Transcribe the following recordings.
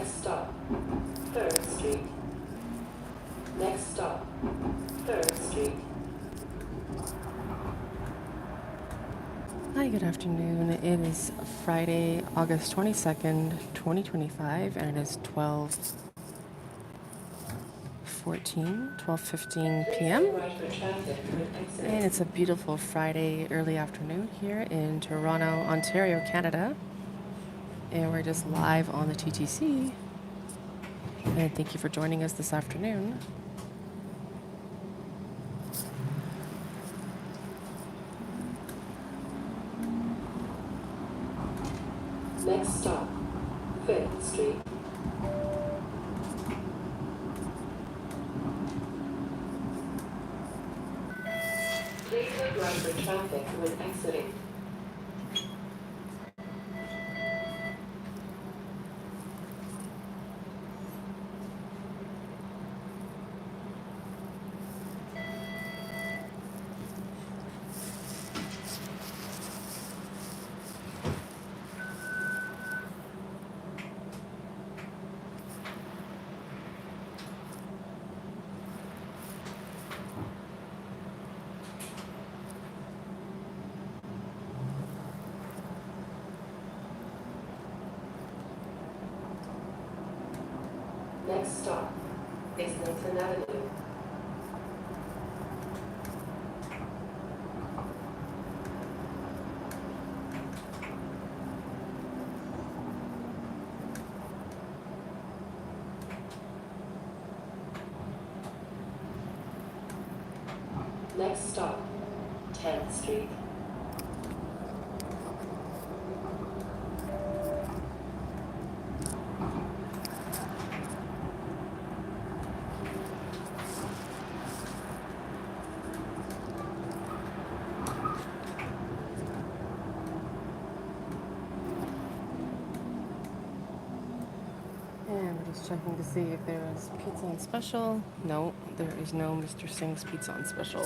Next stop, 3rd Street. Next stop, 3rd Street. Hi, good afternoon. It is Friday, August 22nd, 2025, and it is 12:15 p.m. And it's a beautiful Friday early afternoon here in Toronto, Ontario, Canada. And we're just live on the TTC. And thank you for joining us this afternoon. Next stop, 5th Street. Please look right for traffic when exiting. Next stop, Islington Avenue. Next stop, 10th Street. And we're just checking to see if there is pizza on special. No, there is no Mr. Singh's pizza on special.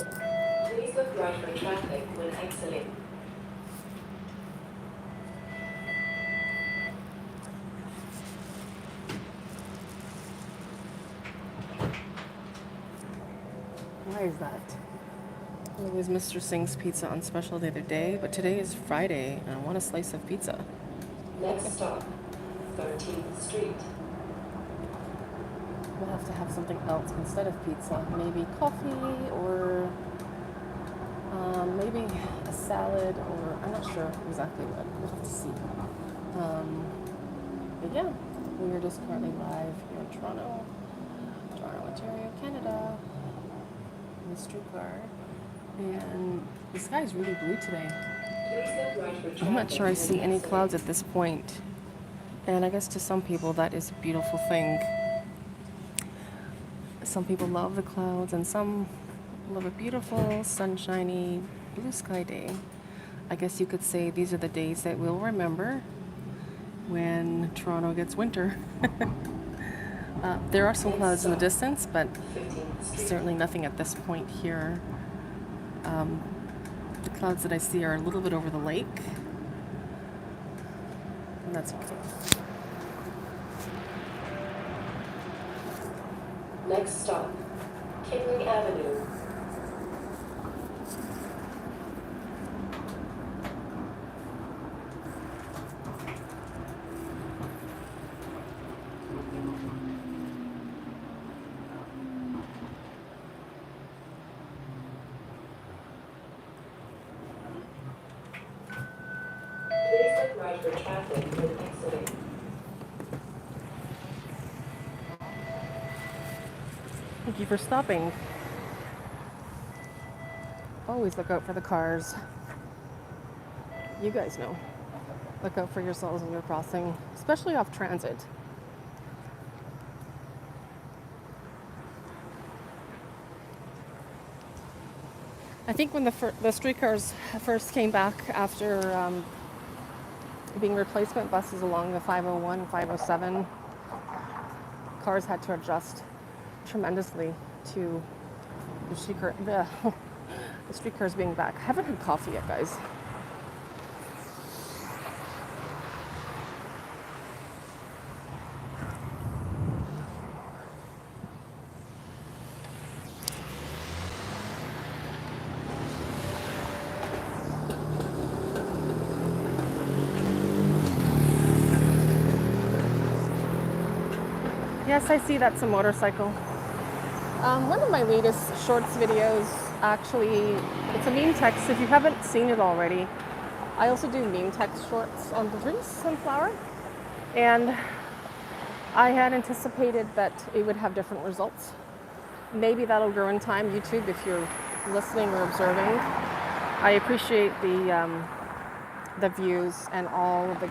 Please look right for traffic when exiting. Why is that? It was Mr. Singh's pizza on special the other day, but today is Friday and I want a slice of pizza. Next stop, 13th Street. We'll have to have something else instead of pizza. Maybe coffee or maybe a salad, or I'm not sure exactly what. We'll have to see. But yeah, we are just currently live here in Toronto, Ontario, Canada, in the streetcar. And the sky is really blue today. I'm not sure I see any clouds at this point. And I guess to some people that is a beautiful thing. Some people love the clouds and some love a beautiful, sunshiny, blue sky day. I guess you could say these are the days that we'll remember when Toronto gets winter. There are some clouds in the distance, but certainly nothing at this point here. The clouds that I see are a little bit over the lake, and that's okay. Next stop, Kingling Avenue. Please look right for traffic when exiting. Thank you for stopping. Always look out for the cars. You guys know. Look out for yourselves when you're crossing, especially off transit. I think when the streetcars first came back after being replacement buses along the 501, 507, cars had to adjust tremendously to the streetcars being back. I haven't had coffee yet, guys. Yes, I see that's a motorcycle. One of my latest shorts videos, actually, it's a meme text. If you haven't seen it already, I also do meme text shorts on Patrece Sunflower. And I had anticipated that it would have different results. Maybe that'll grow in time, YouTube, if you're listening or observing. I appreciate the views and all of the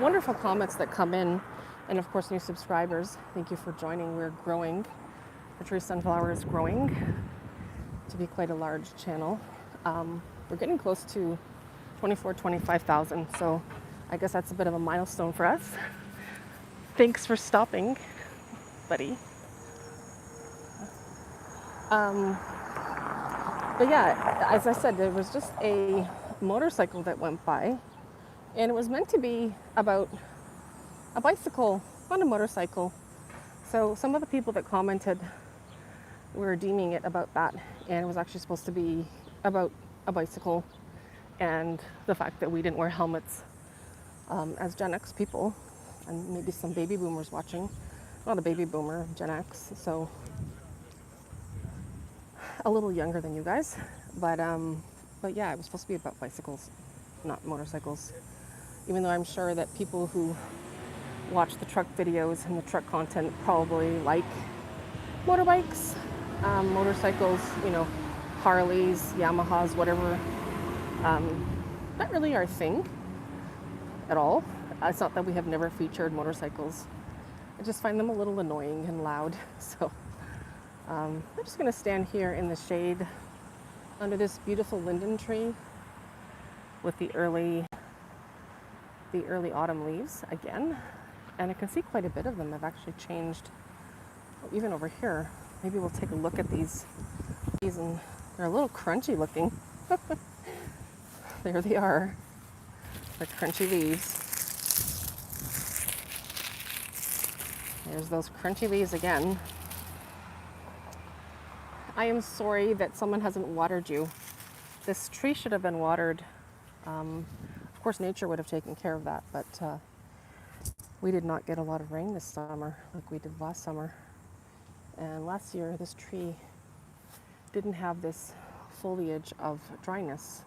wonderful comments that come in. And of course, new subscribers. Thank you for joining. We're growing. Patrece Sunflower is growing to be quite a large channel. We're getting close to 25,000. So I guess that's a bit of a milestone for us. Thanks for stopping, buddy. But yeah, as I said, there was just a motorcycle that went by, and it was meant to be about a bicycle, not a motorcycle. So some of the people that commented were deeming it about that, and it was actually supposed to be about a bicycle and the fact that we didn't wear helmets as Gen X people, and maybe some baby boomers watching. Not a baby boomer, Gen X, so a little younger than you guys. But yeah, it was supposed to be about bicycles, not motorcycles. Even though I'm sure that people who watch the truck videos and the truck content probably like motorbikes, motorcycles, you know, Harleys, Yamahas, whatever. Not really our thing at all. It's not that we have never featured motorcycles. I just find them a little annoying and loud. So I'm just going to stand here in the shade under this beautiful linden tree with the early autumn leaves again. And I can see quite a bit of them have actually changed. Even over here, maybe we'll take a look at these and they're a little crunchy looking. There they are. They're crunchy leaves. There's those crunchy leaves again. I am sorry that someone hasn't watered you. This tree should have been watered. Of course, nature would have taken care of that, but we did not get a lot of rain this summer like we did last summer. And last year, this tree didn't have this foliage of dryness.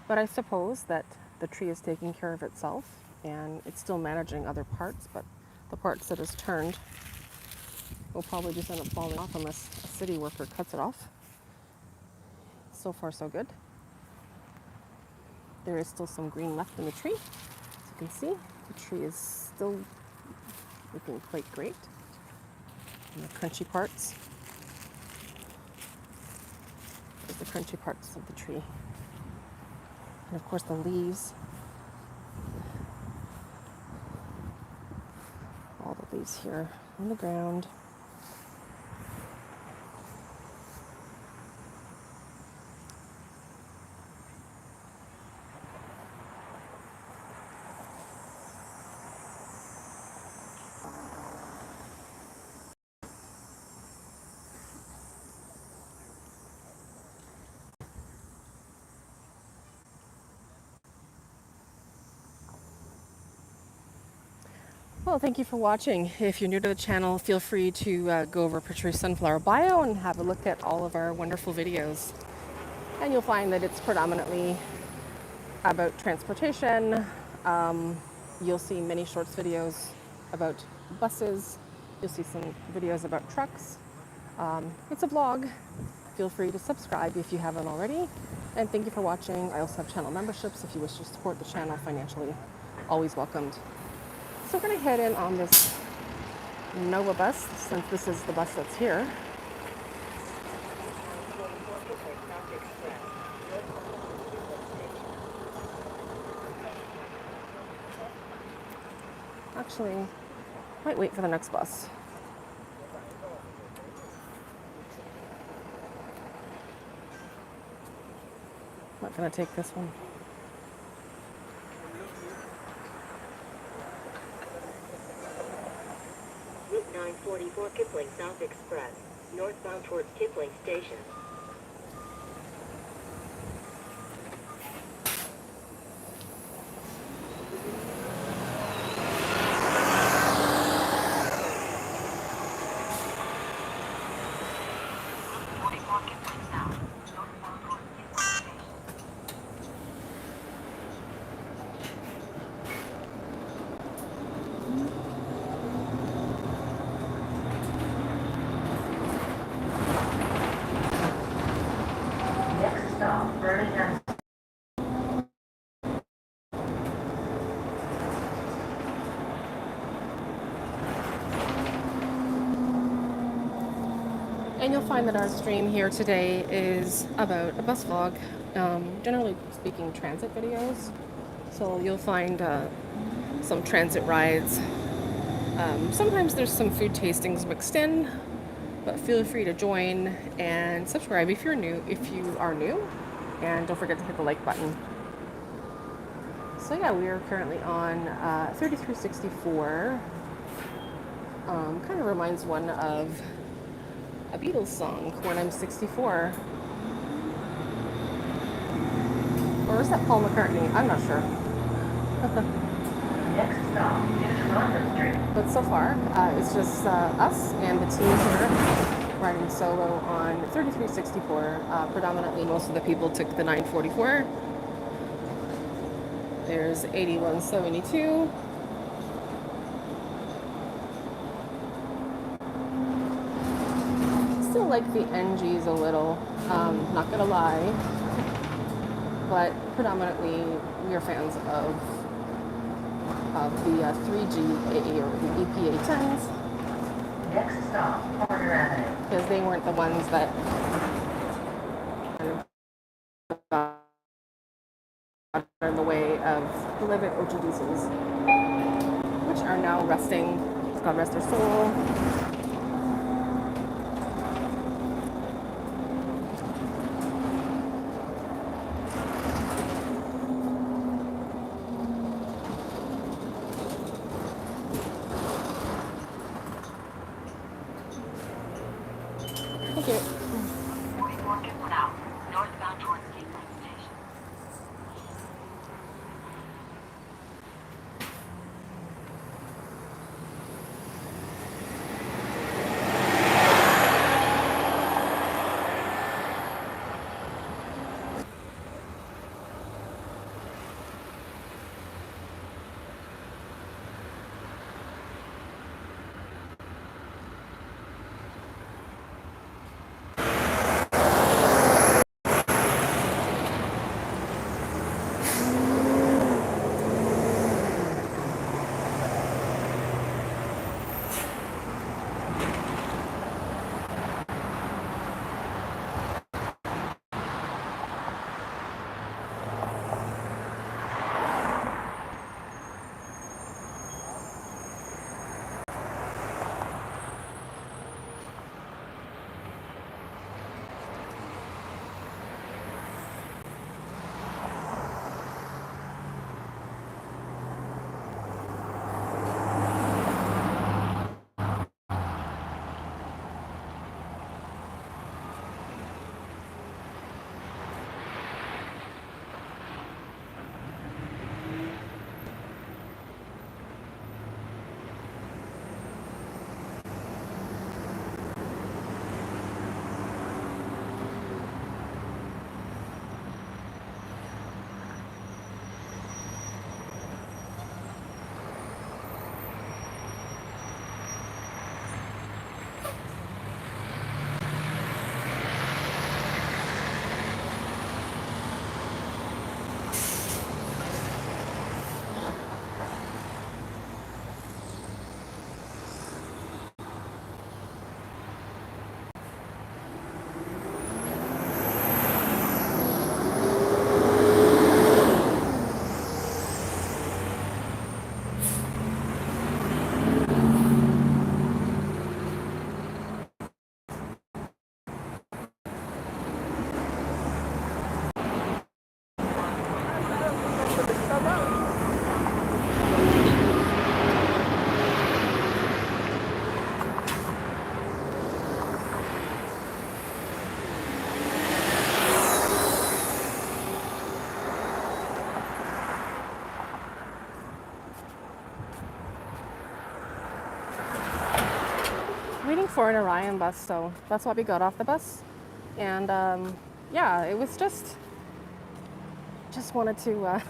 But I suppose that the tree is taking care of itself and it's still managing other parts, but the parts that is turned will probably just end up falling off unless a city worker cuts it off. So far, so good. There is still some green left in the tree. As you can see, the tree is still looking quite great. And the crunchy parts. There's the crunchy parts of the tree. And of course the leaves. All the leaves here on the ground. Well, thank you for watching. If you're new to the channel, feel free to go over Patrece Sunflower bio and have a look at all of our wonderful videos. And you'll find that it's predominantly about transportation. You'll see many shorts videos about buses. You'll see some videos about trucks. It's a vlog. Feel free to subscribe if you haven't already. And thank you for watching. I also have channel memberships if you wish to support the channel financially. Always welcomed. So we're going to head in on this Nova bus, since this is the bus that's here. Actually, might wait for the next bus. Not going to take this one. Route 944 Kipling South Express, northbound towards Kipling Station. And you'll find that our stream here today is about a bus vlog, generally speaking transit videos. So you'll find some transit rides. Sometimes there's some food tastings mixed in, but feel free to join and subscribe if you are new, and don't forget to hit the like button. So yeah, we are currently on 3364. Kind of reminds one of a Beatles song, When I'm 64. Or is that Paul McCartney? I'm not sure. Next stop is Rhonda Street. But so far, it's just us and the team here riding solo on 3364. Predominantly, most of the people took the 944. There's 8172. Still like the NGs a little, not gonna lie. But predominantly, we are fans of the 3G or the EPA 10s. Next stop, Porter Avenue. Because they weren't the ones that got in the way of the Livet OGDCs, which are now resting. God rest their soul. Thank you. 44 Kipling out, northbound towards Kipling Station. Waiting for an Orion bus, so that's why we got off the bus. And yeah, it was just wanted to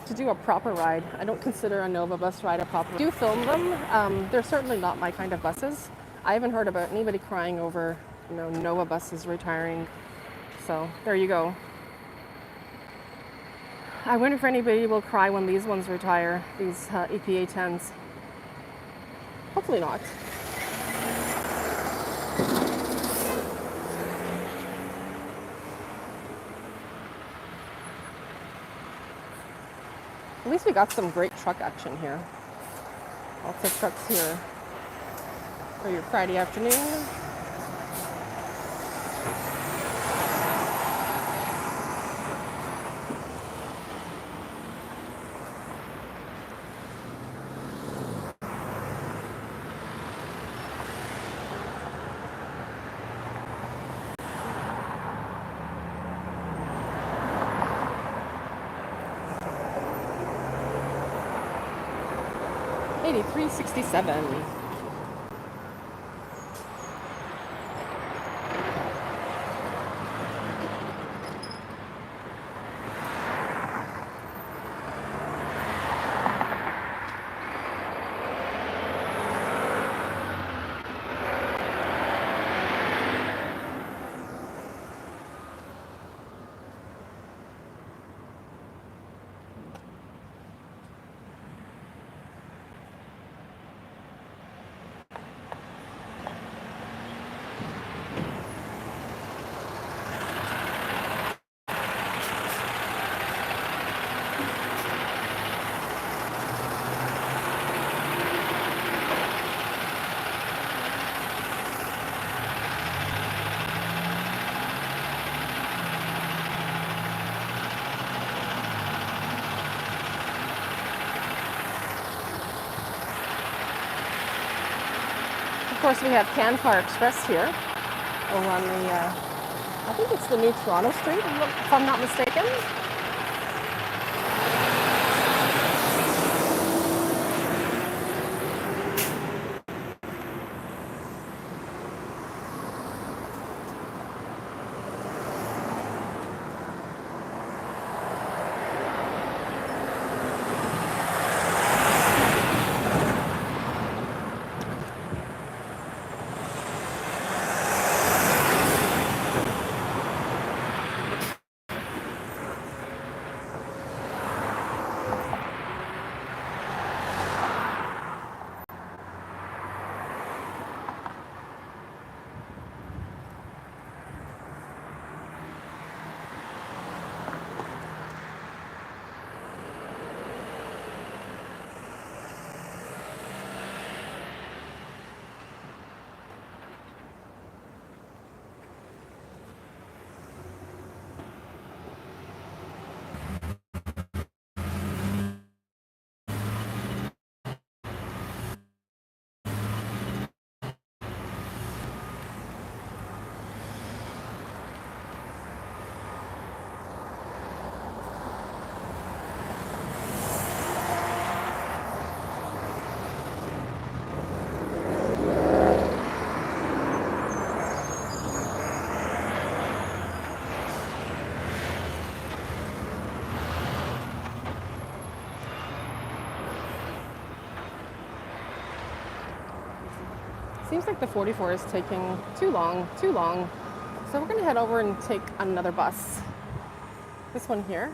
to do a proper ride. I don't consider a Nova bus ride a proper. I do film them. They're certainly not my kind of buses. I haven't heard about anybody crying over, Nova buses retiring. So there you go. I wonder if anybody will cry when these ones retire, these EPA 10s. Hopefully not. At least we got some great truck action here. Lots of trucks here for your Friday afternoon. $83.67. Of course, we have Cancar Express here over on the, I think it's the new Toronto Street, if I'm not mistaken. Seems like the 44 is taking too long. So we're gonna head over and take another bus. This one here.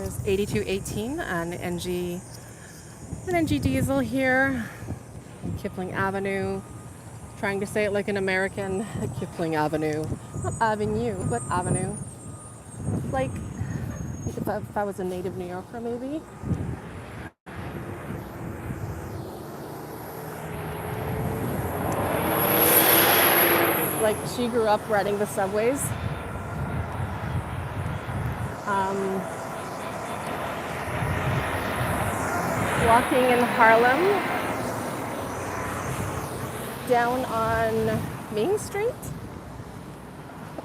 There's 8218, an NG diesel here, Kipling Avenue. Trying to say it like an American, Kipling Avenue. Not Avenue, but Avenue. Like if I was a native New Yorker, maybe. Like she grew up riding the subways. Walking in Harlem, down on Main Street.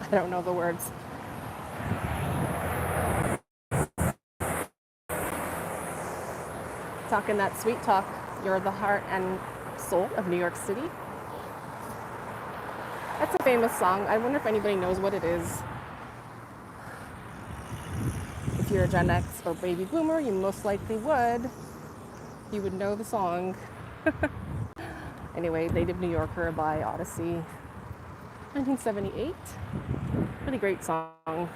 I don't know the words. Talking that sweet talk. You're the heart and soul of New York City. That's a famous song. I wonder if anybody knows what it is. If you're a Gen X or baby boomer, you most likely would. You would know the song. Anyway, Native New Yorker by Odyssey, 1978. Really great song.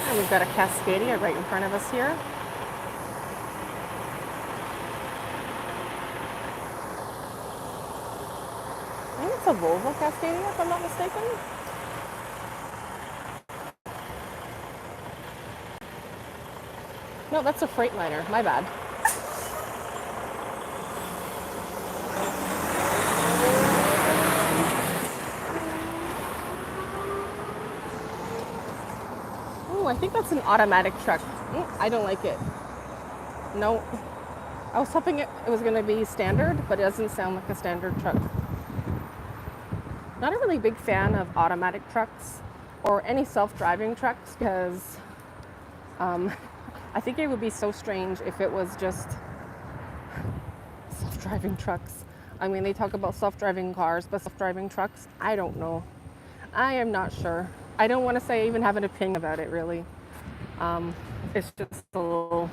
And we've got a Cascadia right in front of us here. I think it's a Volvo Cascadia, if I'm not mistaken. No, that's a Freightliner. My bad. Oh, I think that's an automatic truck. I don't like it. No. I was hoping it was going to be standard, but it doesn't sound like a standard truck. Not a really big fan of automatic trucks or any self-driving trucks because I think it would be so strange if it was just self-driving trucks. I mean, they talk about self-driving cars, but self-driving trucks, I don't know. I am not sure. I don't want to say I even have an opinion about it, really. It's just a little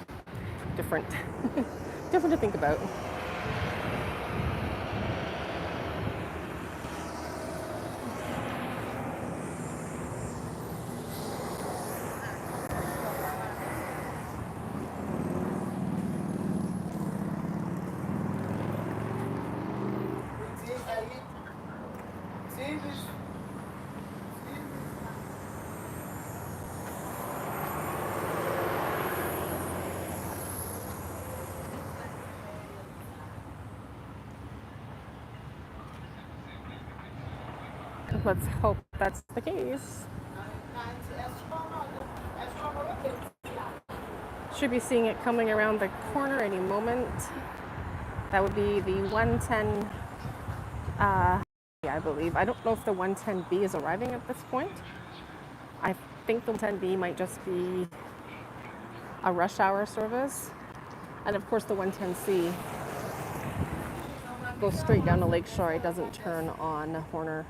different. Different to think about. Let's hope that's the case. Should be seeing it coming around the corner any moment. That would be the 110, I believe. I don't know if the 110B is arriving at this point. I think the 110B might just be a rush hour service. And of course the 110C goes straight down to Lakeshore. It doesn't turn on Horner.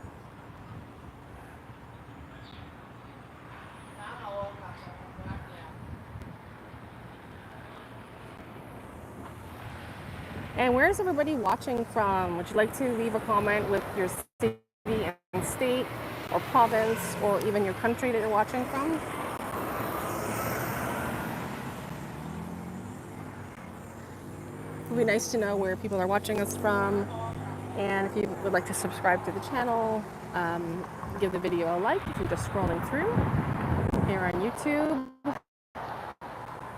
And where is everybody watching from? Would you like to leave a comment with your city and state or province or even your country that you're watching from? would be nice to know where people are watching us from. And if you would like to subscribe to the channel, give the video a like if you're just scrolling through. Here on YouTube,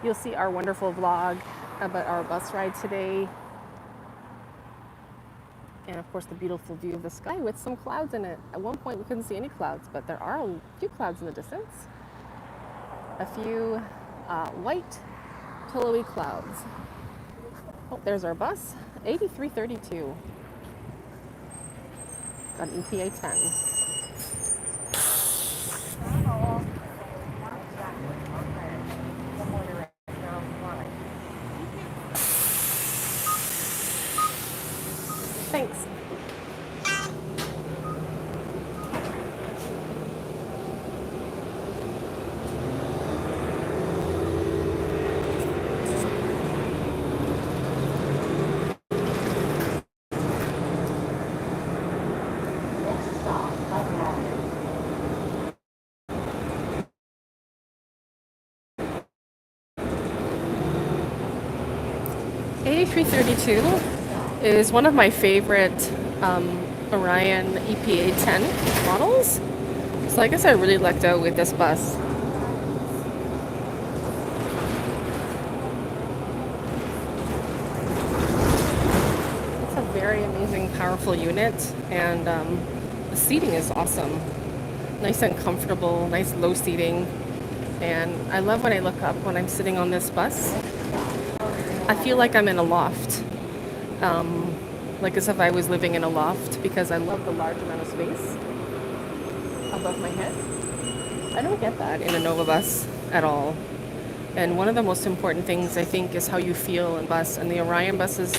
you'll see our wonderful vlog about our bus ride today. And of course, the beautiful view of the sky with some clouds in it. At one point, we couldn't see any clouds, but there are a few clouds in the distance. A few white, pillowy clouds. Oh, there's our bus, 8332. Got an EPA 10. Thanks. A332 is one of my favorite Orion EPA 10 models. So I guess I really lucked out with this bus. It's a very amazing, powerful unit, and the seating is awesome. Nice and comfortable, nice low seating. And I love when I look up when I'm sitting on this bus. I feel like I'm in a loft, like as if I was living in a loft, because I love the large amount of space above my head. I don't get that in a Nova bus at all. And one of the most important things, I think, is how you feel in bus, and the Orion buses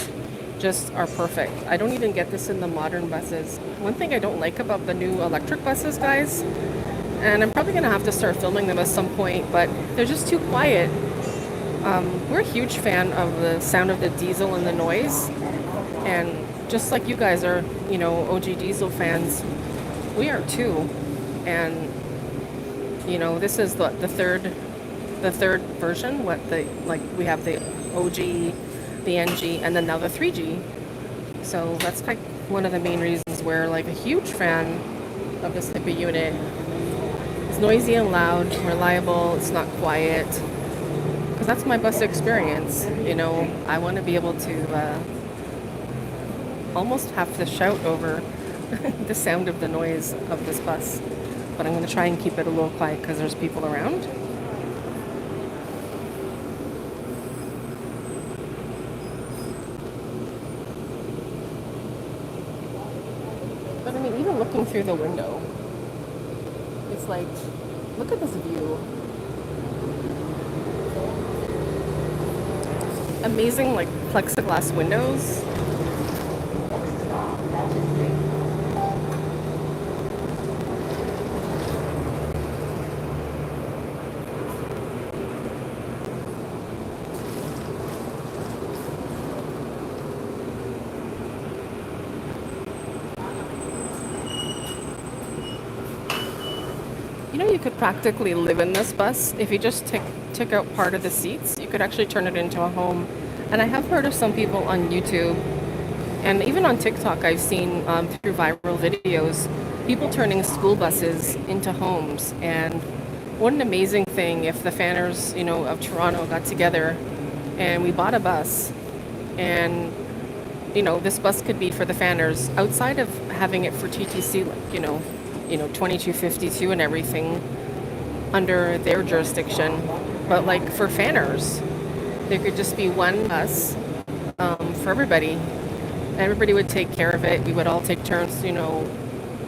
just are perfect. I don't even get this in the modern buses. One thing I don't like about the new electric buses, guys, and I'm probably going to have to start filming them at some point, but they're just too quiet. We're a huge fan of the sound of the diesel and the noise, and just like you guys are, you know, OG diesel fans, we are too. And you know, this is the third version. We have the OG, the NG, and then now the 3G. So that's like one of the main reasons we're like a huge fan of this type of unit. It's noisy and loud, reliable. It's not quiet. Because that's my bus experience, you know. I want to be able to almost have to shout over the sound of the noise of this bus, but I'm going to try and keep it a little quiet because there's people around. But I mean, even looking through the window, it's like, look at this view. Amazing, like, plexiglass windows. You know, you could practically live in this bus if you just took out part of the seats. You could actually turn it into a home. And I have heard of some people on YouTube and even on TikTok, I've seen through viral videos, people turning school buses into homes. And what an amazing thing if the fanners, you know, of Toronto got together and we bought a bus, and you know, this bus could be for the fanners outside of having it for TTC, like, you know, 2252 and everything under their jurisdiction. But like for fanners, there could just be one bus for everybody. Everybody would take care of it. We would all take turns, you know,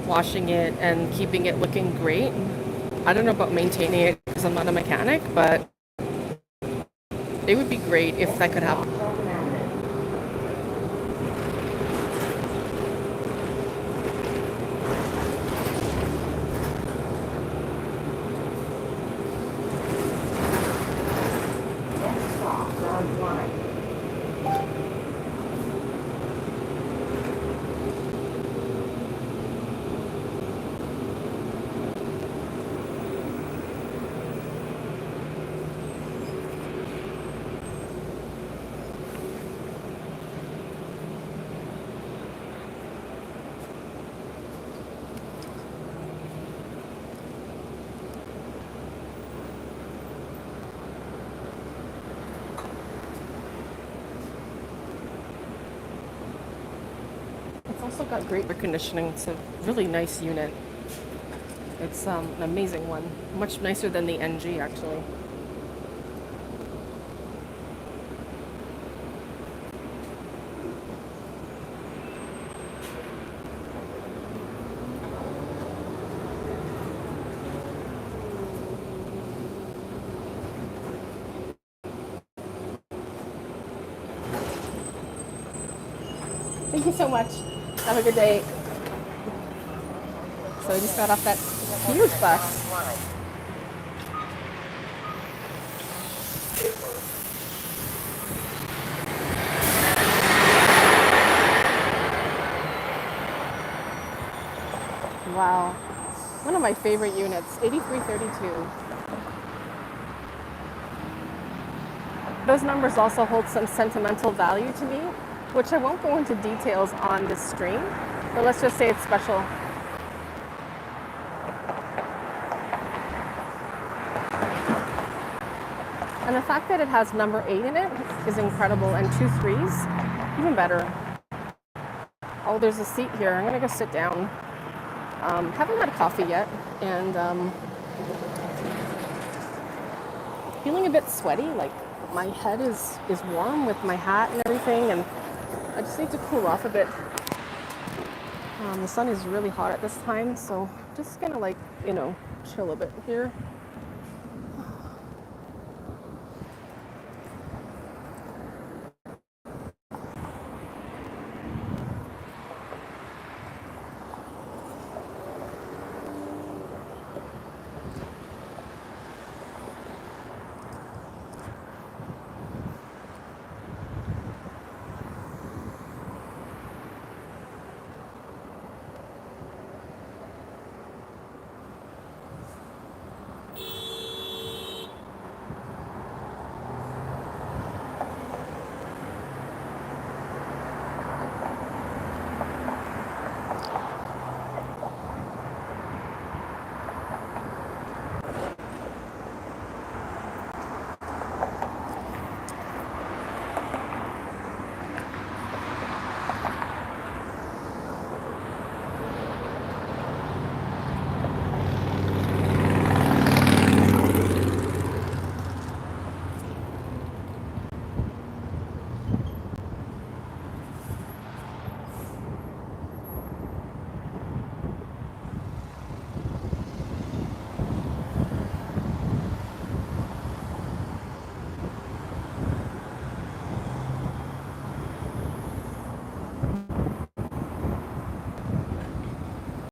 washing it and keeping it looking great. I don't know about maintaining it because I'm not a mechanic, but it would be great if that could happen. also got great air conditioning. It's a really nice unit. It's an amazing one. Much nicer than the NG, actually. Thank you so much. Have a good day. So I just got off that huge bus. Wow. One of my favorite units, 8332. Those numbers also hold some sentimental value to me, which I won't go into details on this stream, but let's just say it's special. And the fact that it has number 8 in it is incredible, and 2 3s, even better. Oh, there's a seat here. I'm gonna go sit down. Haven't had coffee yet, and feeling a bit sweaty, like my head is warm with my hat and everything, and I just need to cool off a bit. The sun is really hot at this time, so just gonna chill a bit here.